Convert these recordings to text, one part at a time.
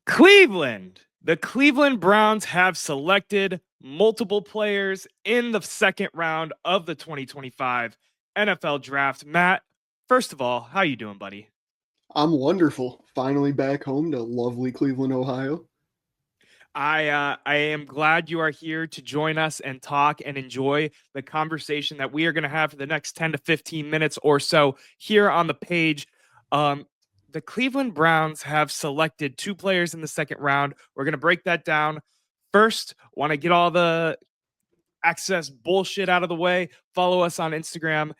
Cleveland. The Cleveland Browns have selected multiple players in the second round of the 2025 NFL Draft. Matt, first of all, how you doing, buddy? I'm wonderful. Finally back home to lovely Cleveland, Ohio. I am glad you are here to join us and talk and enjoy the conversation that we are going to have for the next 10 to 15 minutes or so here on the page. Um, the Cleveland Browns have selected two players in the second round. We're going to break that down. First, want to get all the access bullshit out of the way. Follow us on Instagram,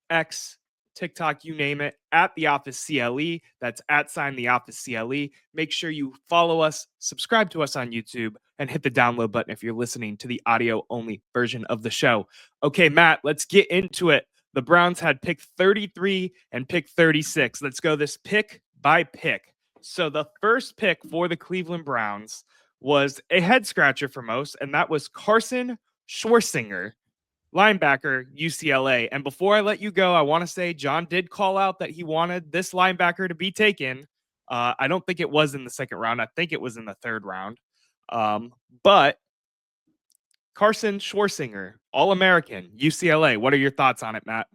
X, TikTok, you name it, at The Office CLE. That's at sign The Office CLE. Make sure you follow us, subscribe to us on YouTube, and hit the download button if you're listening to the audio only version of the show. Okay, Matt, let's get into it. The Browns had pick 33 and pick 36. Let's go this pick by pick. So the first pick for the Cleveland Browns was a head scratcher for most, and that was Carson Schwarzenegger, linebacker, UCLA. And before I let you go, I want to say John did call out that he wanted this linebacker to be taken. I don't think it was in the second round. I think it was in the third round. But Carson Schwarzenegger, All-American, UCLA. What are your thoughts on it, Matt?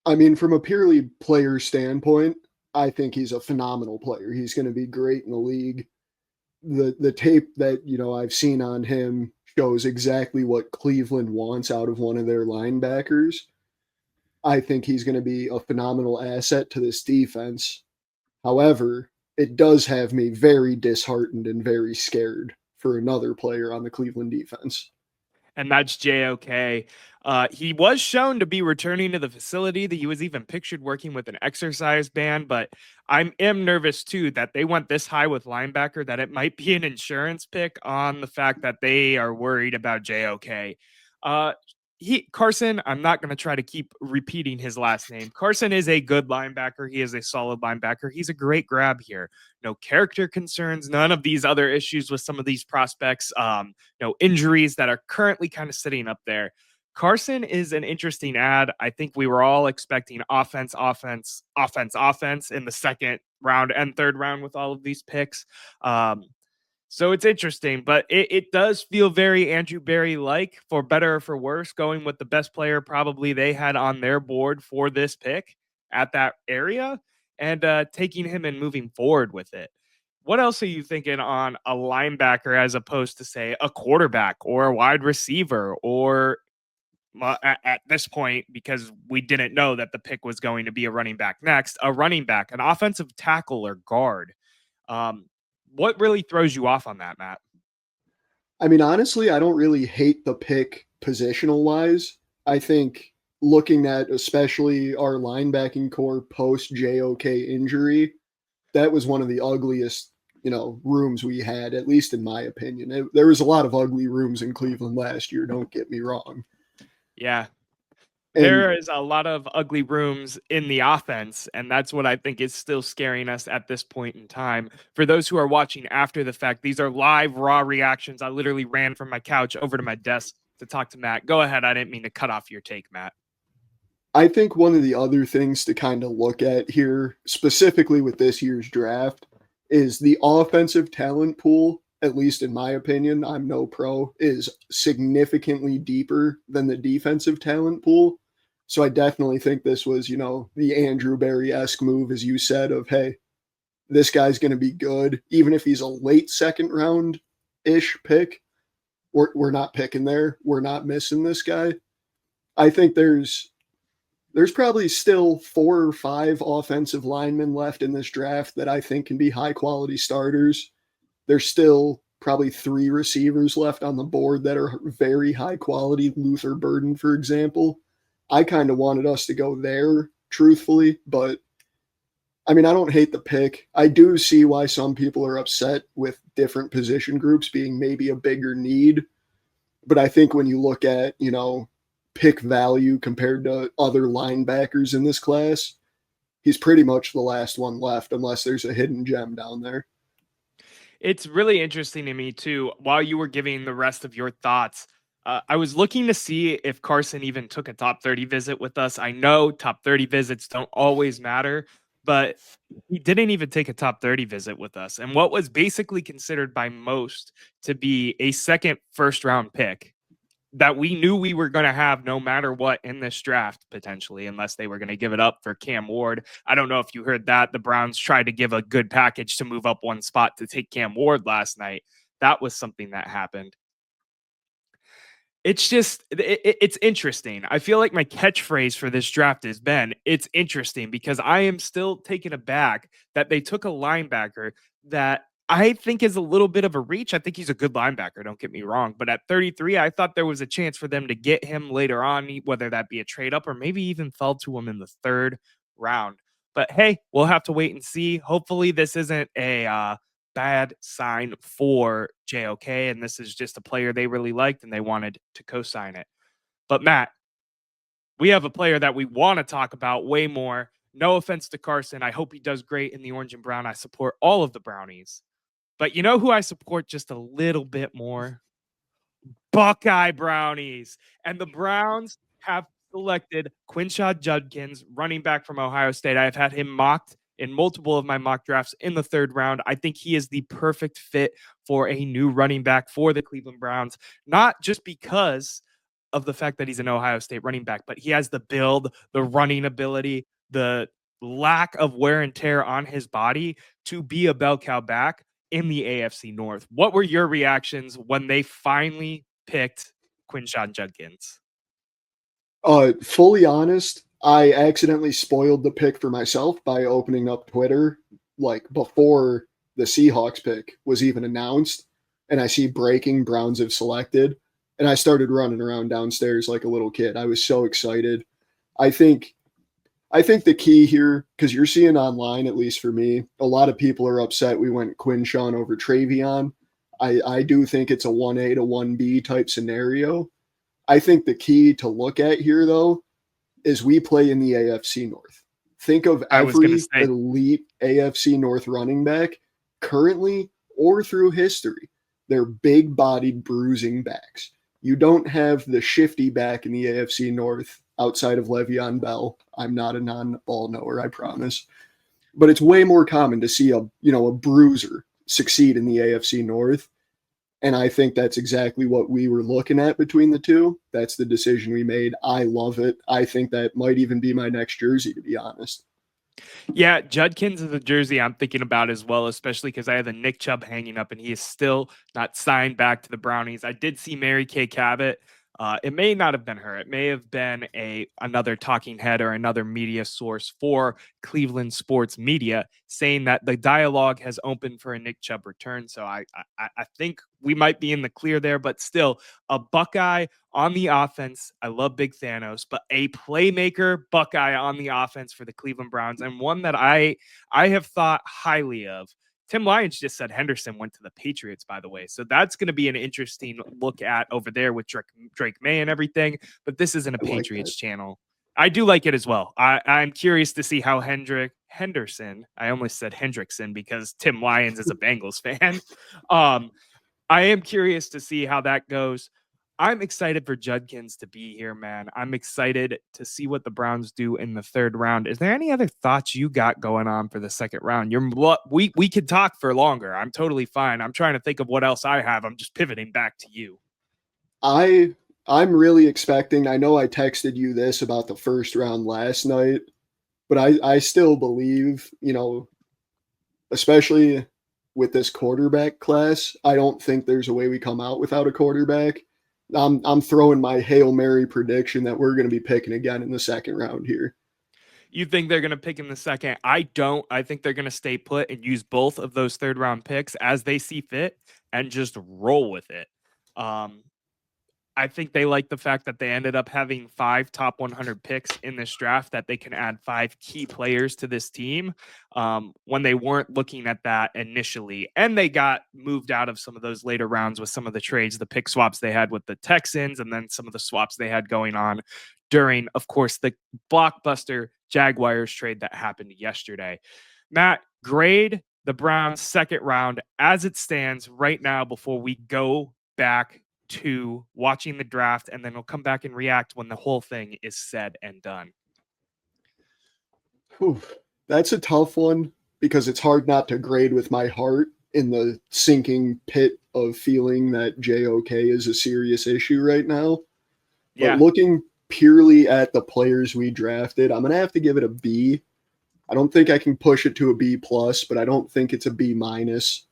I mean, from a purely player standpoint, I think he's a phenomenal player. He's going to be great in the league. The tape that, I've seen on him shows exactly what Cleveland wants out of one of their linebackers. I think he's going to be a phenomenal asset to this defense. However, it does have me very disheartened and very scared for another player on the Cleveland defense. And that's JOK. He was shown to be returning to the facility. That he was even pictured working with an exercise band, but I am nervous too that they went this high with linebacker that it might be an insurance pick on the fact that they are worried about JOK. Carson, I'm not going to try to keep repeating his last name. Carson is a good linebacker. He is a solid linebacker. He's a great grab here. No character concerns, none of these other issues with some of these prospects, no injuries that are currently kind of sitting up there. Carson is an interesting ad. I think we were all expecting offense in the second round and third round with all of these picks. So it's interesting, but it does feel very Andrew Berry-like, for better or for worse, going with the best player probably they had on their board for this pick at that area and taking him and moving forward with it. What else are you thinking on a linebacker as opposed to, say, a quarterback or a wide receiver or at this point, because we didn't know that the pick was going to be a running back next, a running back, an offensive tackle or guard? What really throws you off on that, Matt? I mean, honestly, I don't really hate the pick positional wise. I think looking at especially our linebacking core post JOK injury, that was one of the ugliest, rooms we had, at least in my opinion. There was a lot of ugly rooms in Cleveland last year, don't get me wrong. Yeah, And there is a lot of ugly rooms in the offense, and that's what I think is still scaring us at this point in time. For those who are watching after the fact, these are live, raw reactions. I literally ran from my couch over to my desk to talk to Matt. Go ahead. I didn't mean to cut off your take, Matt. I think one of the other things to kind of look at here, specifically with this year's draft, is the offensive talent pool, at least in my opinion, I'm no pro, is significantly deeper than the defensive talent pool. So I definitely think this was, the Andrew Berry-esque move, as you said, of, hey, this guy's going to be good. Even if he's a late second round-ish pick, we're not picking there. We're not missing this guy. I think there's probably still 4 or 5 offensive linemen left in this draft that I think can be high quality starters. There's still probably 3 receivers left on the board that are very high quality. Luther Burden, for example. I kind of wanted us to go there, truthfully, but I mean, I don't hate the pick. I do see why some people are upset with different position groups being maybe a bigger need. But I think when you look at, pick value compared to other linebackers in this class, he's pretty much the last one left, unless there's a hidden gem down there. It's really interesting to me, too, while you were giving the rest of your thoughts. I was looking to see if Carson even took a top 30 visit with us. I know top 30 visits don't always matter, but he didn't even take a top 30 visit with us. And what was basically considered by most to be a second first round pick that we knew we were going to have no matter what in this draft, potentially, unless they were going to give it up for Cam Ward. I don't know if you heard that. The Browns tried to give a good package to move up one spot to take Cam Ward last night. That was something that happened. It's just, it's interesting. I feel like my catchphrase for this draft has been, it's interesting, because I am still taken aback that they took a linebacker that I think is a little bit of a reach. I think he's a good linebacker, don't get me wrong. But at 33, I thought there was a chance for them to get him later on, whether that be a trade up or maybe even fell to him in the third round. But hey, we'll have to wait and see. Hopefully, this isn't a bad sign for JOK, and this is just a player they really liked and they wanted to co-sign it. But Matt, we have a player that we want to talk about way more. No offense to Carson. I hope he does great in the orange and brown. I support all of the Brownies. But you know who I support just a little bit more? Buckeye Brownies. And the Browns have selected Quinshon Judkins, running back from Ohio State. I have had him mocked in multiple of my mock drafts in the third round. I think he is the perfect fit for a new running back for the Cleveland Browns, not just because of the fact that he's an Ohio State running back, but he has the build, the running ability, the lack of wear and tear on his body to be a bell cow back in the AFC North. What were your reactions when they finally picked Quinshon Judkins? Fully honest, I accidentally spoiled the pick for myself by opening up Twitter like before the Seahawks pick was even announced, and I see breaking Browns have selected, and I started running around downstairs like a little kid. I was so excited. I think I think the key here, because you're seeing online, at least for me, a lot of people are upset we went Quinshon over Travion. I do think it's a 1A to 1B type scenario. I think the key to look at here, though, is we play in the AFC North. Think of I was going to every say, elite AFC North running back currently or through history. They're big bodied, bruising backs. You don't have the shifty back in the AFC North outside of Le'Veon Bell. I'm not a non-ball knower, I promise. But it's way more common to see a bruiser succeed in the AFC North. And I think that's exactly what we were looking at between the two. That's the decision we made. I love it. I think that might even be my next jersey, to be honest. yeah, Judkins is a jersey I'm thinking about as well, especially because I have the Nick Chubb hanging up and he is still not signed back to the Brownies. I did see Mary Kay Cabot. It may not have been her. It may have been another talking head or another media source for Cleveland sports media saying that the dialogue has opened for a Nick Chubb return. So I think we might be in the clear there, but still a Buckeye on the offense. I love Big Thanos, but a playmaker Buckeye on the offense for the Cleveland Browns, and one that I have thought highly of. Tim Lyons just said Henderson went to the Patriots, by the way. So that's going to be an interesting look at over there with Drake May and everything. But this isn't a I like that. Patriots channel. I do like it as well. I'm curious to see how Henderson, I almost said Hendrickson because Tim Lyons is a Bengals fan. I am curious to see how that goes. I'm excited for Judkins to be here, man. I'm excited to see what the Browns do in the third round. Is there any other thoughts you got going on for the second round? We could talk for longer. I'm totally fine. I'm trying to think of what else I have. I'm just pivoting back to you. I I'm really expecting. I know I texted you this about the first round last night, but I still believe, especially with this quarterback class, I don't think there's a way we come out without a quarterback. I'm throwing my Hail Mary prediction that we're going to be picking again in the second round here. You think they're going to pick in the second? I don't. I think they're going to stay put and use both of those third round picks as they see fit and just roll with it. Um, I think they like the fact that they ended up having 5 top 100 picks in this draft, that they can add 5 key players to this team when they weren't looking at that initially. And they got moved out of some of those later rounds with some of the trades, the pick swaps they had with the Texans, and then some of the swaps they had going on during, of course, the blockbuster Jaguars trade that happened yesterday. Matt, grade the Browns' second round as it stands right now before we go back to watching the draft, and then we'll come back and react when the whole thing is said and done. Whew. That's a tough one because it's hard not to grade with my heart in the sinking pit of feeling that JOK is a serious issue right now. But Yeah. looking purely at the players we drafted, I'm going to have to give it a B. I don't think I can push it to a B plus, but I don't think it's a B minus.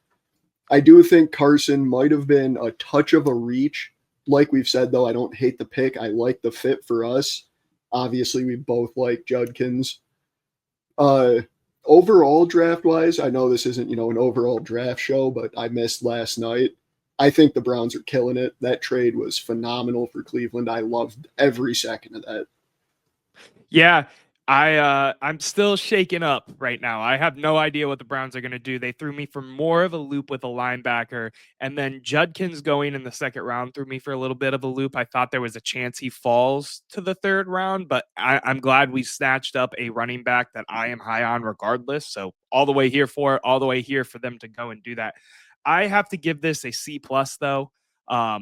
I do think Carson might have been a touch of a reach. Like we've said, though, I don't hate the pick. I like the fit for us. Obviously, we both like Judkins. Uh, Overall, draft wise, I know this isn't an overall draft show, but I missed last night. I think the Browns are killing it. That trade was phenomenal for Cleveland. I loved every second of that. Yeah, I'm still shaken up right now. I have no idea what the Browns are going to do. They threw me for more of a loop with a linebacker, and then Judkins going in the second round threw me for a little bit of a loop. I thought there was a chance he falls to the third round, but I'm glad we snatched up a running back that I am high on regardless. So all the way here for it, all the way here for them to go and do that. I have to give this a C plus though. I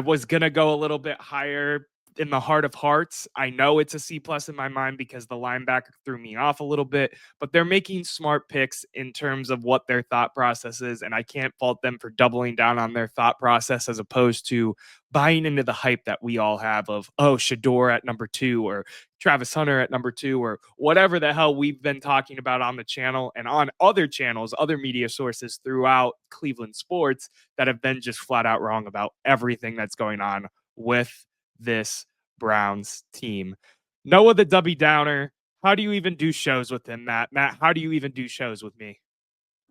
was gonna go a little bit higher in the heart of hearts. I know it's a C plus in my mind because the linebacker threw me off a little bit, but they're making smart picks in terms of what their thought process is, and I can't fault them for doubling down on their thought process as opposed to buying into the hype that we all have of Shador at number 2 or Travis Hunter at number 2 or whatever the hell we've been talking about on the channel and on other channels, other media sources throughout Cleveland sports that have been just flat out wrong about everything that's going on with this Browns team. Noah the Debbie Downer, how do you even do shows with him, Matt? Matt, how do you even do shows with me?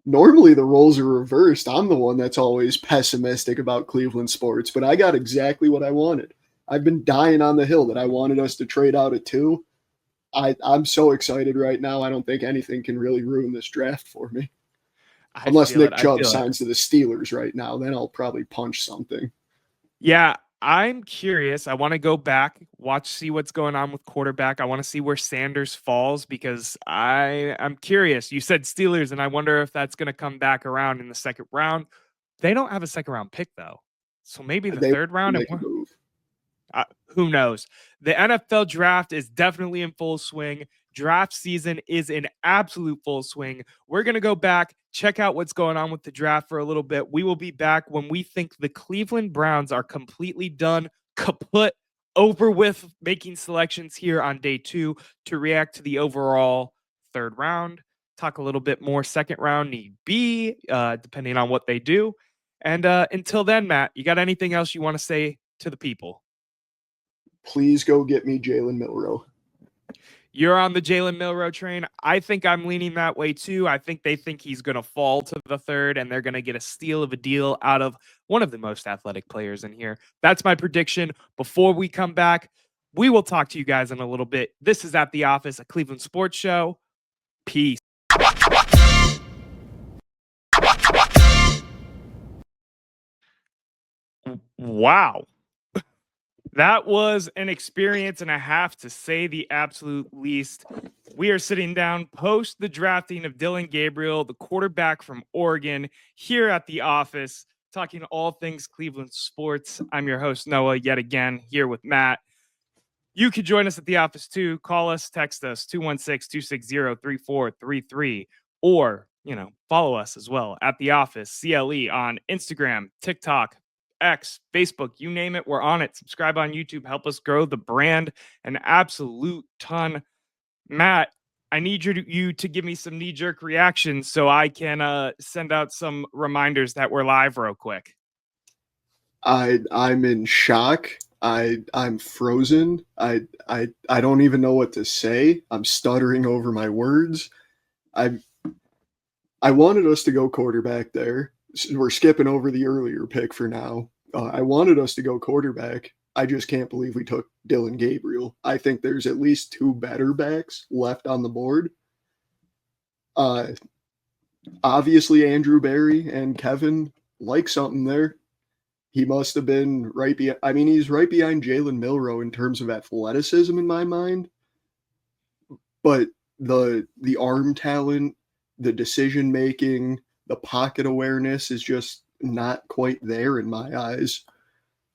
Normally, the roles are reversed. I'm the one that's always pessimistic about Cleveland sports, but I got exactly what I wanted. I've been dying on the hill that I wanted us to trade out at 2. I'm so excited right now. I don't think anything can really ruin this draft for me. I Unless feel it. Nick I Chubb feel it. signs to the Steelers right now, then I'll probably punch something. Yeah, I'm curious. I want to go back, see what's going on with quarterback. I want to see where Sanders falls because I'm curious. You said Steelers, and I wonder if that's going to come back around in the second round. They don't have a second round pick though, so maybe the They third round. make a move. Who knows? The NFL draft is definitely in full swing. Draft season is in absolute full swing. We're going to go back, check out what's going on with the draft for a little bit. We will be back when we think the Cleveland Browns are completely done, kaput, over with making selections here on day 2 to react to the overall third round, talk a little bit more second round need be, depending on what they do. And until then, Matt, you got anything else you want to say to the people? Please go get me Jalen Milroe. You're on the Jalen Milroe train. I think I'm leaning that way too. I think they think he's going to fall to the third and they're going to get a steal of a deal out of one of the most athletic players in here. That's my prediction. Before we come back, we will talk to you guys in a little bit. This is At the Office, a Cleveland sports show. Peace. Wow. That was an experience and a half, to say the absolute least. We are sitting down post the drafting of Dillon Gabriel, the quarterback from Oregon, here at the office, talking all things Cleveland sports. I'm your host, Noah, yet again, here with Matt. You could join us at the office too. Call us, text us, 216-260-3433, or, follow us as well at the office, CLE, on Instagram, TikTok, X, Facebook, you name it, we're on it. Subscribe on YouTube, help us grow the brand an absolute ton. Matt, I need you to give me some knee-jerk reactions so I can send out some reminders that we're live real quick. I'm in shock. I'm frozen. I don't even know what to say. I'm stuttering over my words. I wanted us to go quarterback there. We're skipping over the earlier pick for now. I wanted us to go quarterback. I just can't believe we took Dillon Gabriel. I think there's at least 2 better backs left on the board. Obviously, Andrew Barry and Kevin like something there. He must have been right behind. I mean, he's right behind Jalen Milroe in terms of athleticism in my mind. But the arm talent, the decision making, the pocket awareness is just not quite there in my eyes.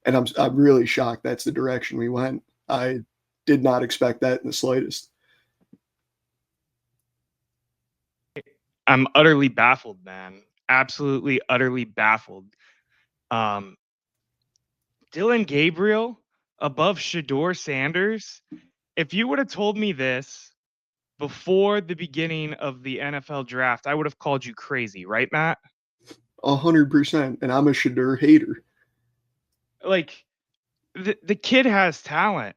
And I'm really shocked that's the direction we went. I did not expect that in the slightest. I'm utterly baffled, man. Absolutely, utterly baffled. Um, Dillon Gabriel above Shador Sanders. If you would have told me this before the beginning of the NFL draft, I would have called you crazy, right, Matt? 100%. And I'm a Shadur hater. Like the kid has talent.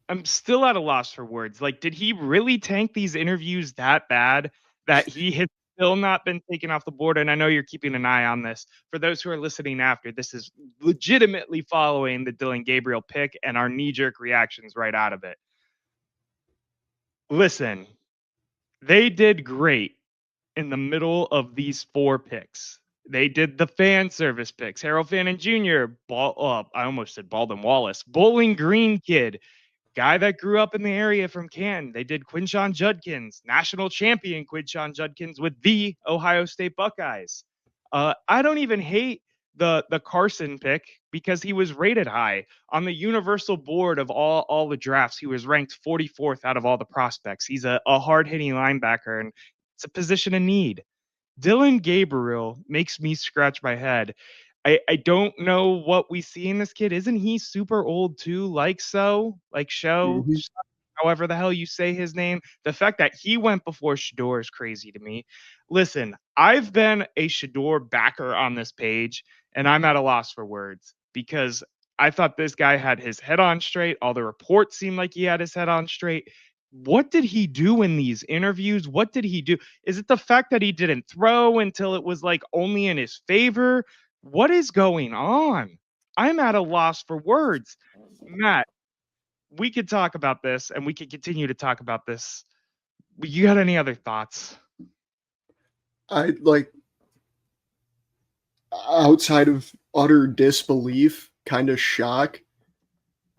I'm still at a loss for words. Like, did he really tank these interviews that bad that he has still not been taken off the board? And I know you're keeping an eye on this. For those who are listening after, this is legitimately following the Dillon Gabriel pick and our knee-jerk reactions right out of it. Listen, they did great in the middle of these 4 picks. They did the fan service picks. Harold Fannin Jr., I almost said Baldwin Wallace, Bowling Green kid, guy that grew up in the area from Canton. They did Quinshon Judkins, national champion Quinshon Judkins with the Ohio State Buckeyes. I don't even hate the Carson pick because he was rated high on the universal board of all the drafts. He was ranked 44th out of all the prospects. He's a hard hitting linebacker, and it's a position of need. Dillon Gabriel makes me scratch my head. I don't know what we see in this kid. Isn't he super old too? Like show, Mhm. however the hell you say his name. The fact that he went before Shador is crazy to me. Listen, I've been a Shador backer on this page, and I'm at a loss for words because I thought this guy had his head on straight. All the reports seemed like he had his head on straight. What did he do in these interviews? What did he do? Is it the fact that he didn't throw until it was like only in his favor? What is going on? I'm at a loss for words. Matt, we could talk about this and we could continue to talk about this. You got any other thoughts? I like outside of utter disbelief, kind of shock.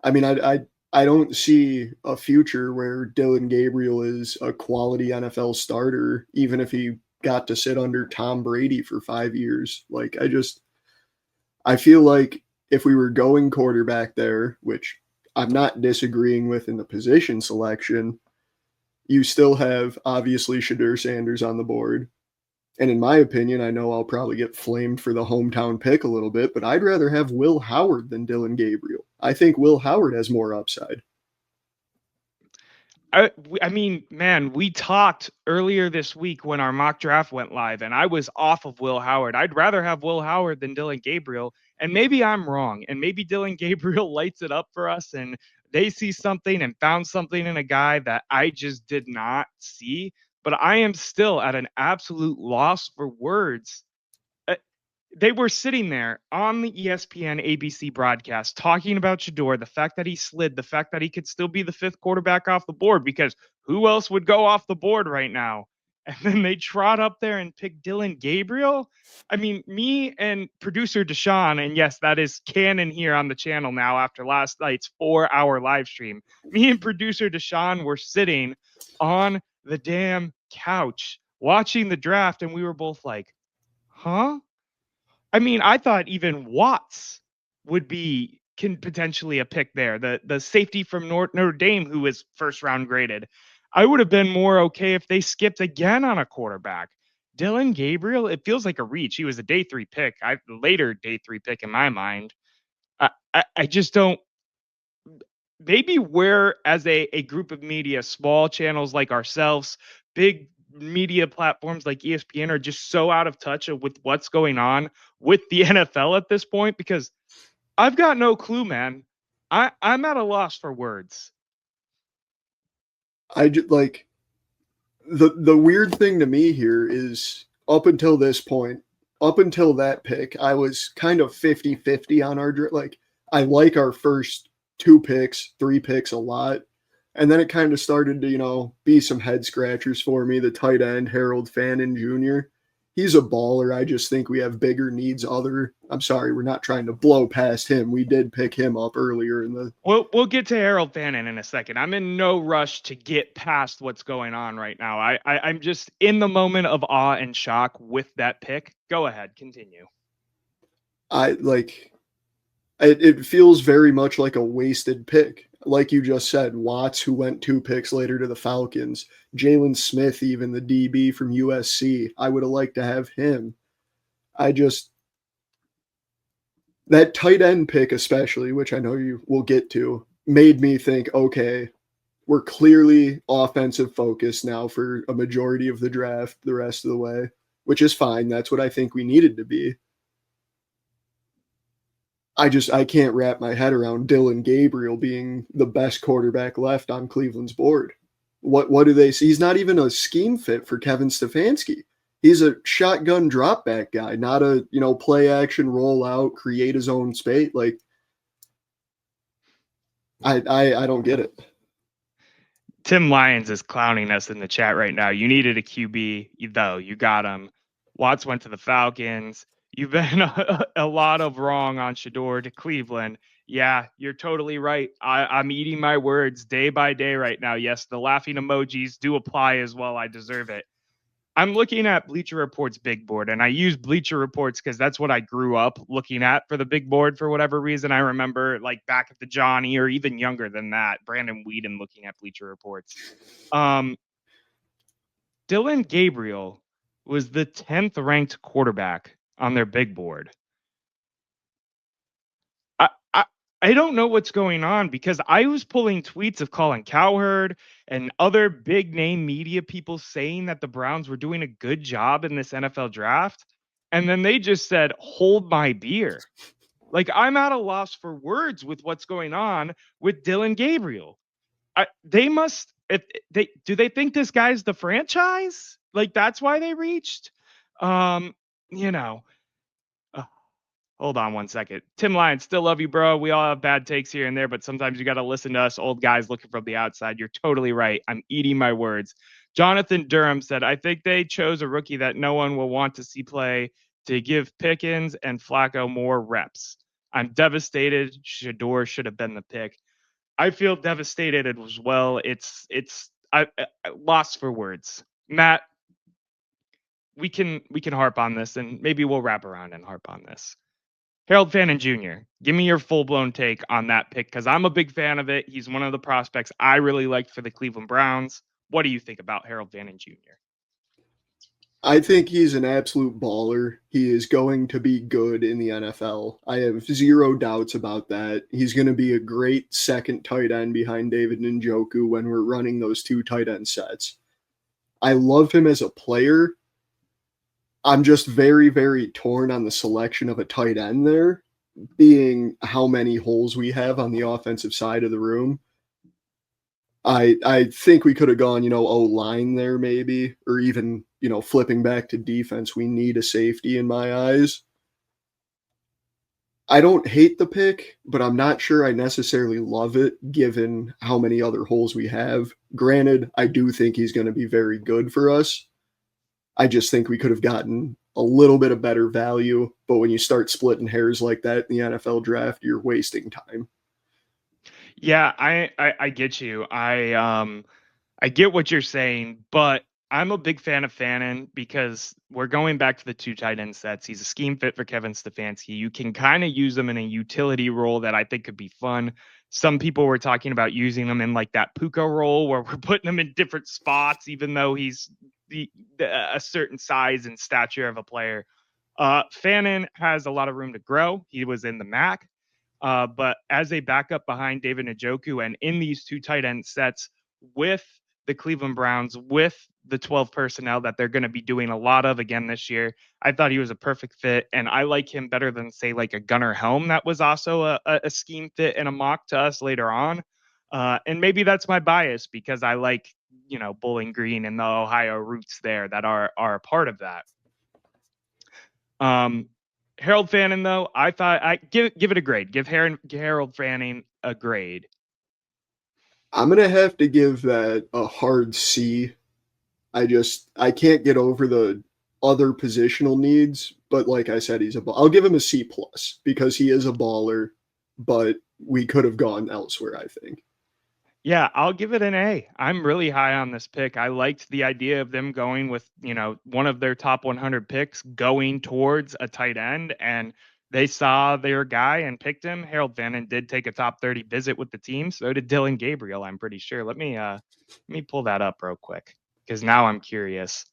I mean, I don't see a future where Dillon Gabriel is a quality NFL starter, even if he got to sit under Tom Brady for 5 years. Like, I feel like if we were going quarterback there, which I'm not disagreeing with in the position selection, you still have obviously Shadur Sanders on the board. And in my opinion, I know I'll probably get flamed for the hometown pick a little bit, but I'd rather have Will Howard than Dillon Gabriel. I think Will Howard has more upside. I mean, man, we talked earlier this week when our mock draft went live, and I was off of Will Howard. I'd rather have Will Howard than Dillon Gabriel. And maybe I'm wrong. And maybe Dillon Gabriel lights it up for us and they see something and found something in a guy that I just did not see. But I am still at an absolute loss for words. They were sitting there on the ESPN ABC broadcast talking about Shador, the fact that he slid, the fact that he could still be the 5th quarterback off the board, because who else would go off the board right now? And then they trot up there and pick Dillon Gabriel. I mean, me and producer Deshaun, and yes, that is canon here on the channel now after last night's 4-hour live stream. Me and producer Deshaun were sitting on the damn couch watching the draft, and we were both like, huh? I mean, I thought even Watts would be can potentially a pick there. The safety from Notre Dame who was first round graded. I would have been more okay if they skipped again on a quarterback. Dillon Gabriel, it feels like a reach. He was a day 3 pick. Later day 3 pick in my mind. I just don't. Maybe we're as a group of media, small channels like ourselves, big media platforms like ESPN are just so out of touch with what's going on with the NFL at this point because I've got no clue, man. I'm at a loss for words. I just like the weird thing to me here is up until this point, up until that pick, I was kind of 50-50 on our like I like our first 2 picks, 3 picks a lot. And then it kind of started to, be some head scratchers for me. The tight end, Harold Fannin Jr. He's a baller. I just think we have bigger needs. I'm sorry, we're not trying to blow past him. We did pick him up earlier in the. We'll get to Harold Fannin in a second. I'm in no rush to get past what's going on right now. I'm just in the moment of awe and shock with that pick. Go ahead, continue. I like. It feels very much like a wasted pick. like you just said, Watts, who went 2 picks later to the Falcons, Jalen Smith, even the DB from USC. I would have liked to have him. I just, that tight end pick, especially, which I know you will get to, made me think, okay, we're clearly offensive focused now for a majority of the draft the rest of the way, which is fine. That's what I think we needed to be. I can't wrap my head around Dillon Gabriel being the best quarterback left on Cleveland's board. What do they see? He's not even a scheme fit for Kevin Stefanski. He's a shotgun drop back guy, not a play action roll out, create his own space. Like I don't get it. Tim Lyons is clowning us in the chat right now. You needed a QB, though. You got him. Watts went to the Falcons. You've been a lot of wrong on Shador to Cleveland. Yeah, you're totally right. I'm eating my words day by day right now. Yes, the laughing emojis do apply as well. I deserve it. I'm looking at Bleacher Report's big board, and I use Bleacher Reports because that's what I grew up looking at for the big board for whatever reason. I remember like back at the Johnny or even younger than that, Brandon Whedon looking at Bleacher Reports. Dillon Gabriel was the 10th ranked quarterback on their big board. I don't know what's going on because I was pulling tweets of Colin Cowherd and other big name media people saying that the Browns were doing a good job in this NFL draft. And then they just said, hold my beer. Like, I'm at a loss for words with what's going on with Dillon Gabriel. They must, if they do, they think this guy's the franchise? Like, that's why they reached. You know, Hold on one second. Tim Lyons, still love you, bro. We all have bad takes here and there, but sometimes you got to listen to us old guys looking from the outside. You're totally right. I'm eating my words. Jonathan Durham said, I think they chose a rookie that no one will want to see play to give Pickens and Flacco more reps. I'm devastated. Shador should have been the pick. I feel devastated as well. I lost for words. Matt, we can harp on this and maybe we'll wrap around and harp on this. Harold Fannin Jr., give me your full-blown take on that pick because I'm a big fan of it. He's one of the prospects I really liked for the Cleveland Browns. What do you think about Harold Fannin Jr.? I think he's an absolute baller. He is going to be good in the NFL. I have zero doubts about that. He's going to be a great second tight end behind David Njoku when we're running those 2 tight end sets. I love him as a player. I'm just very, very torn on the selection of a tight end there, being how many holes we have on the offensive side of the room. I think we could have gone, O-line there maybe, or even, flipping back to defense. We need a safety in my eyes. I don't hate the pick, but I'm not sure I necessarily love it given how many other holes we have. Granted, I do think he's going to be very good for us. I just think we could have gotten a little bit of better value. But when you start splitting hairs like that in the NFL draft, you're wasting time. Yeah, I get you. I get what you're saying, but I'm a big fan of Fannin because we're going back to the 2 tight end sets. He's a scheme fit for Kevin Stefanski. You can kind of use him in a utility role that I think could be fun. Some people were talking about using him in like that Puka role where we're putting him in different spots, even though he's a certain size and stature of a player. Fannin has a lot of room to grow. He was in the MAC. But as a backup behind David Njoku and in these 2 tight end sets with the Cleveland Browns, with the 12 personnel that they're going to be doing a lot of again this year, I thought he was a perfect fit. And I like him better than, say, like a Gunnar Helm that was also a scheme fit and a mock to us later on. And maybe that's my bias because I like, Bowling Green and the Ohio roots there that are a part of that. Harold Fannin, though, I thought I give it a grade. Give Harold Fannin a grade. I'm gonna have to give that a hard C. I can't get over the other positional needs, but like I said, I'll give him a C plus because he is a baller, but we could have gone elsewhere, I think. Yeah, I'll give it an A. I'm really high on this pick. I liked the idea of them going with, one of their top 100 picks going towards a tight end and they saw their guy and picked him. Harold Vannon did take a top 30 visit with the team. So did Dillon Gabriel, I'm pretty sure. Let me pull that up real quick because now I'm curious.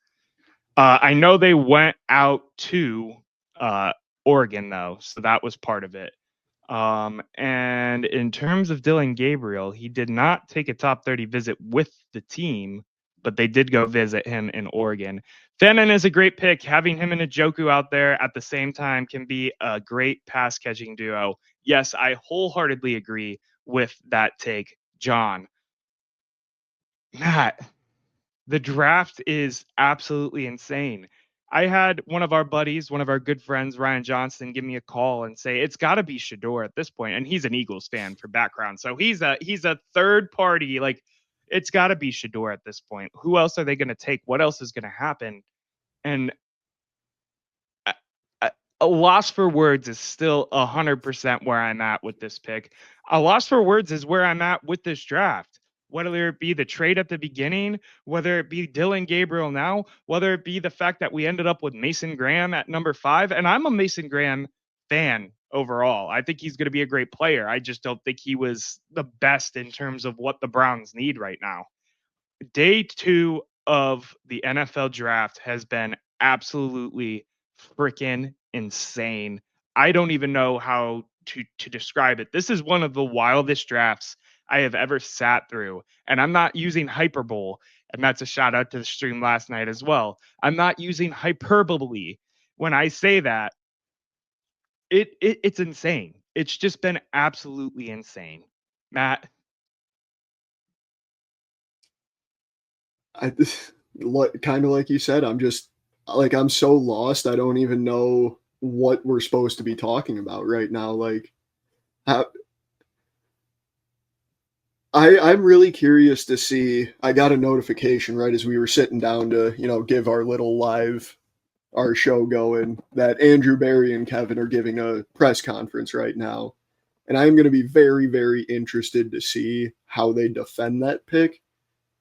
I know they went out to Oregon though, so that was part of it. And in terms of Dillon Gabriel, he did not take a top 30 visit with the team, but they did go visit him in Oregon. Fannin is a great pick. Having him and Njoku out there at the same time can be a great pass catching duo. Yes, I wholeheartedly agree with that take, John. Matt, the draft is absolutely insane. I had one of our buddies, one of our good friends, Ryan Johnston, give me a call and say it's got to be Shador at this point, and he's an Eagles fan for background, so he's a third party. Like, it's got to be Shador at this point. Who else are they going to take? What else is going to happen? And a loss for words is still 100% where I'm at with this pick. A loss for words is where I'm at with this draft. Whether it be the trade at the beginning, whether it be Dillon Gabriel now, whether it be the fact that we ended up with Mason Graham at number 5. And I'm a Mason Graham fan overall. I think he's going to be a great player. I just don't think he was the best in terms of what the Browns need right now. Day 2 of the NFL draft has been absolutely freaking insane. I don't even know how to describe it. This is one of the wildest drafts I have ever sat through. And I'm not using hyperbole. And that's a shout out to the stream last night as well. I'm not using hyperbole when I say that. It's insane. It's just been absolutely insane. Matt. I kind of like you said, I'm just like I'm so lost. I don't even know what we're supposed to be talking about right now. Like, how, I'm really curious to see. I got a notification right as we were sitting down to give our little our show going that Andrew Barry and Kevin are giving a press conference right now, and I'm going to be very very interested to see how they defend that pick,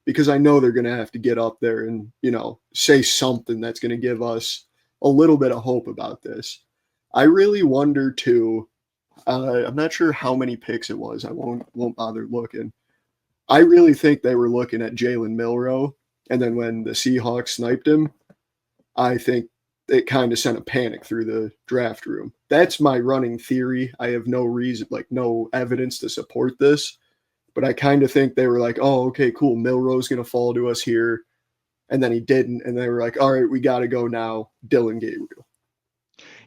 because I know they're going to have to get up there and, say something that's going to give us a little bit of hope about this. I really wonder too. I'm not sure how many picks it was. I won't bother looking. I really think they were looking at Jalen Milroe, and then when the Seahawks sniped him, I think it kind of sent a panic through the draft room. That's my running theory. I have no reason, like no evidence to support this, but I kind of think they were like, oh, okay, cool. Milroe's going to fall to us here. And then he didn't. And they were like, all right, we got to go now. Dillon Gabriel.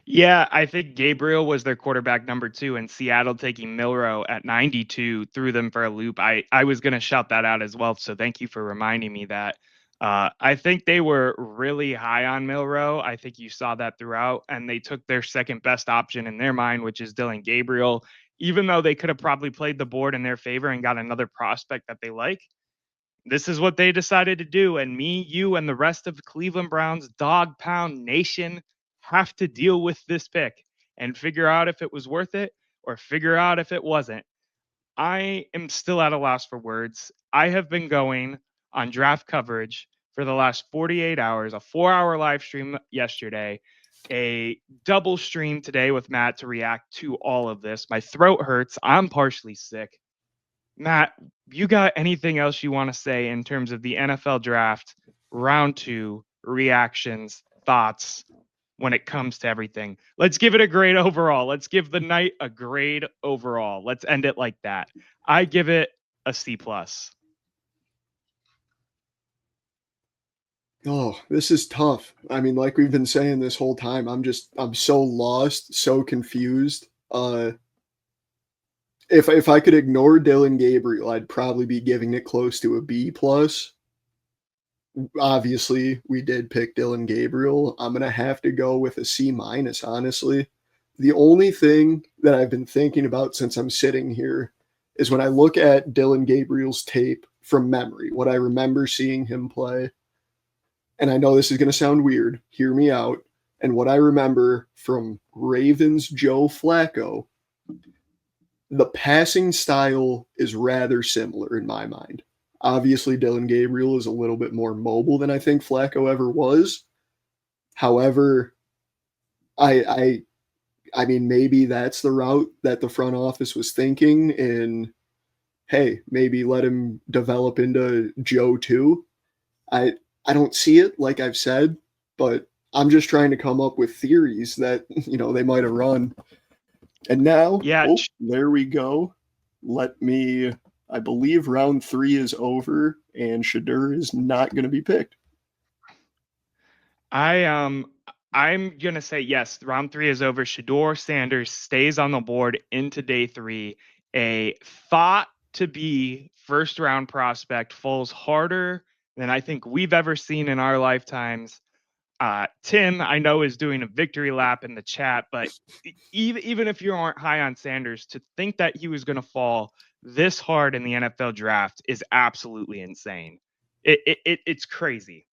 Yeah, I think Gabriel was their quarterback number 2, and Seattle taking Milroe at 92 threw them for a loop. I was going to shout that out as well, so thank you for reminding me that. I think they were really high on Milroe. I think you saw that throughout, and they took their second best option in their mind, which is Dillon Gabriel, even though they could have probably played the board in their favor and got another prospect that they like. This is what they decided to do. And me, you, and the rest of Cleveland Browns dog pound nation have to deal with this pick and figure out if it was worth it or figure out if it wasn't. I am still at a loss for words. I have been going on draft coverage for the last 48 hours, a 4-hour live stream yesterday, a double stream today with Matt to react to all of this. My throat hurts. I'm partially sick. Matt, you got anything else you want to say in terms of the NFL draft, round 2, reactions, thoughts when it comes to everything? Let's give it a grade overall. Let's give the night a grade overall. Let's end it like that. I give it a C+. Oh, this is tough. I mean, like we've been saying this whole time, I'm so lost, so confused. If I could ignore Dillon Gabriel, I'd probably be giving it close to a B plus. Obviously, we did pick Dillon Gabriel. I'm gonna have to go with a C minus, honestly. The only thing that I've been thinking about since I'm sitting here is when I look at Dillon Gabriel's tape from memory, what I remember seeing him play. And I know this is gonna sound weird. Hear me out. And what I remember from Ravens Joe Flacco, the passing style is rather similar in my mind. Obviously, Dillon Gabriel is a little bit more mobile than I think Flacco ever was. However, I I mean, maybe that's the route that the front office was thinking, and hey, maybe let him develop into Joe too. I I don't see it, like I've said, but I'm just trying to come up with theories that they might have run. And now, Yeah, oh, there we go. Let me. I believe round 3 is over, and Shadur is not going to be picked. I'm gonna say yes. Round 3 is over. Shador Sanders stays on the board into day 3. A thought to be first round prospect falls harder than I think we've ever seen in our lifetimes. Tim, I know, is doing a victory lap in the chat, but even if you aren't high on Sanders, to think that he was going to fall this hard in the NFL draft is absolutely insane. It's crazy.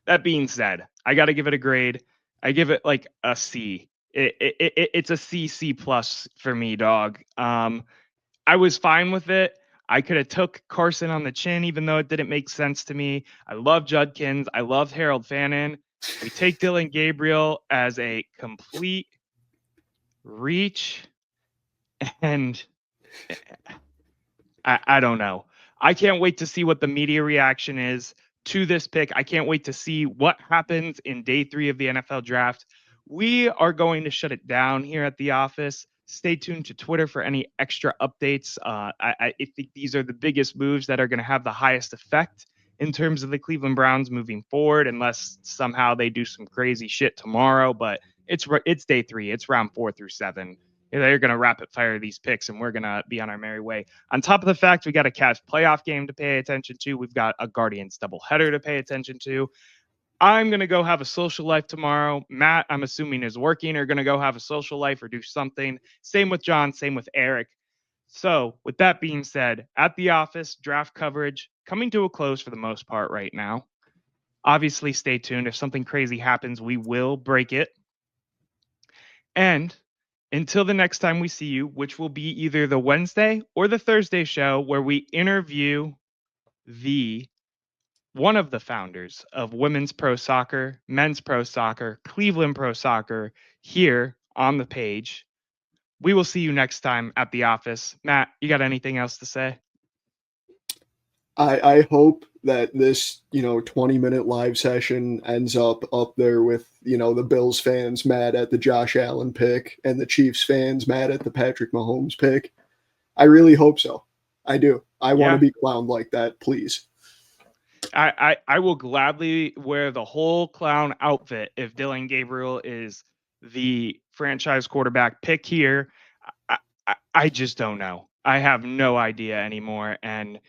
That being said, I got to give it a grade. I give it like a C. It's a C plus for me, dog. I was fine with it. I could have took Carson on the chin, even though it didn't make sense to me. I love Judkins. I love Harold Fannin. We take Dillon Gabriel as a complete reach, and I don't know. I can't wait to see what the media reaction is to this pick. I can't wait to see what happens in day 3 of the NFL draft. We are going to shut it down here at the office. Stay tuned to Twitter for any extra updates. I think these are the biggest moves that are going to have the highest effect in terms of the Cleveland Browns moving forward, unless somehow they do some crazy shit tomorrow. But it's day 3. It's round 4 through 7. They're going to rapid fire these picks, and we're going to be on our merry way. On top of the fact we got a Cavs playoff game to pay attention to, we've got a Guardians doubleheader to pay attention to. I'm going to go have a social life tomorrow. Matt, I'm assuming, is working or going to go have a social life or do something. Same with John, same with Eric. So, with that being said, at the office, draft coverage coming to a close for the most part right now. Obviously, stay tuned. If something crazy happens, we will break it. And until the next time we see you, which will be either the Wednesday or the Thursday show, where we interview one of the founders of women's pro soccer, men's pro soccer, Cleveland pro soccer here on the page. We will see you next time at the office. Matt, you got anything else to say? I hope that this 20-minute live session ends up there with the Bills fans mad at the Josh Allen pick and the Chiefs fans mad at the Patrick Mahomes pick. I really hope so. I do. I want to be clowned like that, please. I will gladly wear the whole clown outfit if Dillon Gabriel is the franchise quarterback pick here. I just don't know. I have no idea anymore, and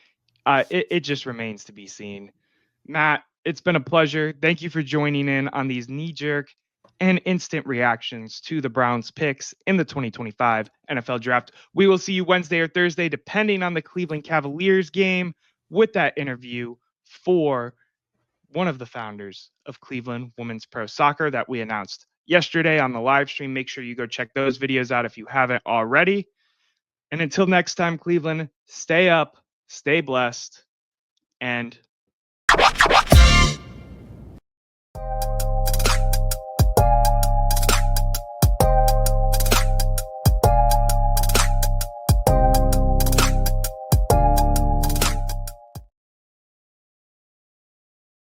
it just remains to be seen. Matt, it's been a pleasure. Thank you for joining in on these knee-jerk and instant reactions to the Browns picks in the 2025 NFL Draft. We will see you Wednesday or Thursday, depending on the Cleveland Cavaliers game, with that interview for one of the founders of Cleveland Women's Pro Soccer that we announced yesterday on the live stream. Make sure you go check those videos out if you haven't already. And until next time, Cleveland, stay up, stay blessed, and